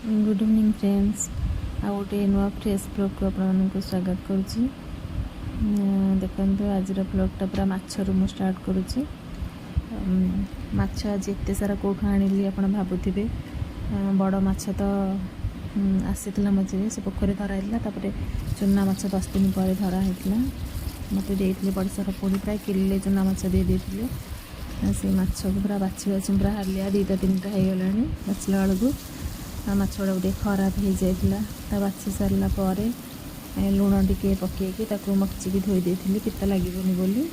Good evening friends आ गोटे नुआ fresh blog को आपको स्वागत करुच्ची। देखो आज ब्लॉगटा पूरा माछरू मु स्टार्ट करुच्ची। माछ आज एत सारा कौट आनिली आप भावुवे बड़ माछ तो आसी मझे से पोखरी धराइला चूना माछ 10 दिन पर धराई मत देते पड़शार पड़ी प्राय किले चूना माछ दे देते से माछ को पूरा बाछी बाछी पूरा हालिया 2-3टा हो गला बाछला बेलू माछ गुड़ा गोटे खराब हो जाता बाछी सारा पर लुण टे पकईकि मकचिकी धोई देती पिता लगे बोली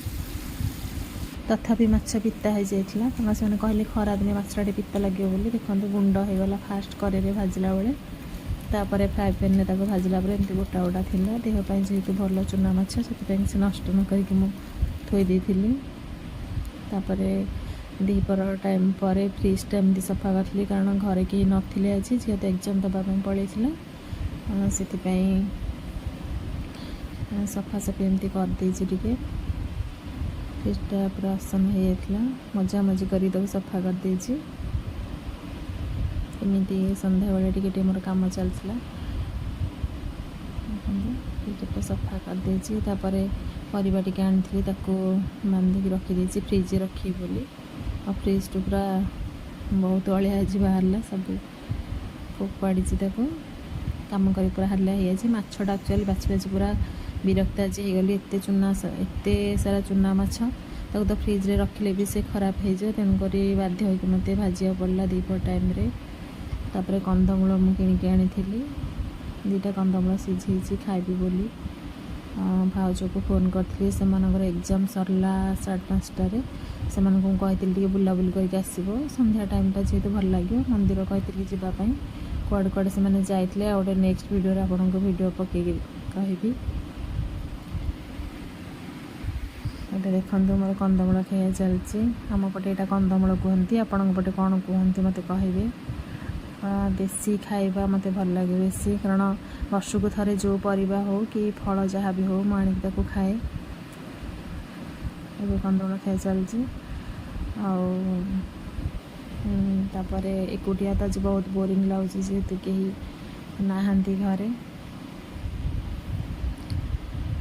तथापि माछ पिता हो जाता से कहले खरा दिन माछटा पिता लगे बोली देखो गुंड हो गला फास्ट करे भाजला बेले तापर फ्राए पैन में भाजला एमती गोटा गोटा थिला देहपाई जेहेतु भल चूना माछ से नष्ट न करके थोई देती तापर दीपर टाइम पर फ्रिज टा एमती सफा करी कारण घरे कहीं नथिले आज जेहेतु एग्जाम दवाई पड़े से सफासफी एमती करदे टे फ्रिजटा पूरा आसन हो जाता मजा मजी कर सफा करदे एमती संध्या बेले टे मोर काम चलता सफा करदे परिवा टी आनी बांधिक रखीदे फ्रिज रखी बोली और फ्रिज टू पूरा बहुत अलिया आज बाहर सब फोपाड़ी कम कर पूरा हालिया हो माछटा एक्चुअली बाछी बाछी पूरा विरक्त आज हो गली एत सारा चूना माछ तो फ्रिज रे रखिले भी से खराब हो जाए तेणुक बाध्य होकर मत भाजा पड़ा दीपर टाइम तापर कंदमूल मुझे किणिकी आनी 2टा कंदमूल सीझे खाइबी बोली भाउज को फोन करती से एग्जाम सरला 5:30 से कही बुलाबुली करके आसो संध्या टाइमटा जेहेतु भल लगे मंदिर कही जावाई कुआड़े कुआड़े से जाते गोटे नेक्स्ट वीडियो आपन को वीडियो पकई कहि ये देखो मोर कंदमूल खाया चलती आम पटे यहाँ कंदमूल कहती आपण पटे कौन कहते मत कहे देसी खाइबा मत भल लगे बेसी कारण वर्ष को थे जो परिबा हो कि फल जहाँ भी हो मुझे खाए ये कंदमूल खाया चलती तापर एकुटिया तो आज बहुत बोरिंग लगे जेहेतु कहीं नहांती घरे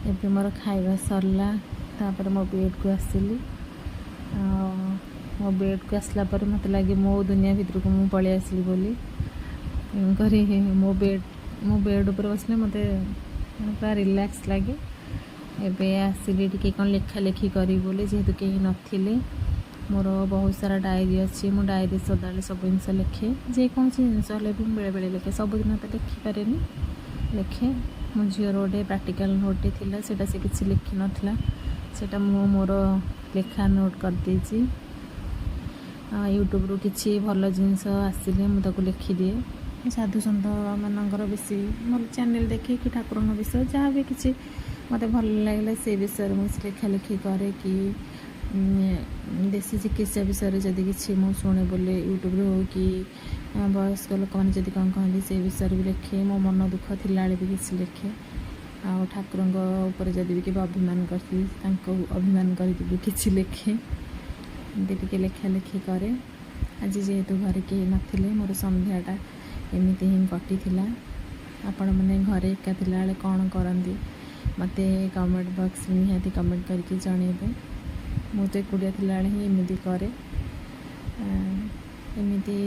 एबे मोर खाइबा सरला तापर मो बेड को आसली मो बेड को आसला पर मत लगे मो दुनिया भीतर को मुझे पलि आसली बोली मो बेड ऊपर बसले मत पूरा रिलैक्स लगे एबे आसली टी कौन लेखा लेखी करी बोली जेहेतु कहीं नथिले मोर बहुत सारा डायरी अच्छी मो डायरी सदा सब जिन लिखे जेको जिनस बेले बेले लिखे सबुदिन तो लिखिपारे लिखे मो झीर गोटे प्राक्टिकल नोटे थिला सेटा से किसी लिखि नथिला सेटा मु मोर लेखा नोट कर देछि यूट्यूब रू किसी भल जिनस आसिले मुझे लिखि दिए साधु सन्त मानकर बेसी मोर चैनल देखे कि ठाकुर विषय जहाँ भी किसी मत भल लगे से विषय मुझे लेखा लिखि करे कि देसी चिकित्सा विषय जदि किसी मुझे शुणे बोले यूट्यूब हो कि वयस्क लोक मैंने जब कौन कहते से विषय भी लिखे मो मन दुख थिला भी किसी लिखे आ ठाकुर जदि भी केवल अभिमान करती अभिमान करके किसी लिखे एमती टे लेखा लिखि करे आज जेहेतु घरे कहीं नथिले मोर संध्याटा एमती ही कटी आपण मैंने घरे एका थिला कौन करती मत कमेंट बॉक्स निहाती कमेंट करके जनइबे मु तो एकुटिया थिला ही एमती करे एमती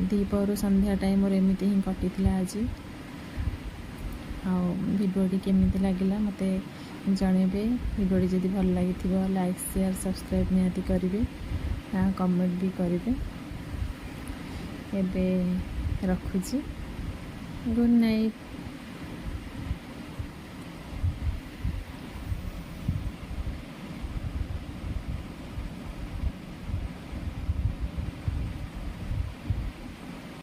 दीपर संध्या टाइम मोर एमती ही कटी आज भिडियोटी केमी लगे मत जनइबे भिडियोटी जदि भल लगी लाइक शेयर सब्सक्राइब निहाती करेंगे कमेंट भी करेंगे एबे रखुची गुड नाइट।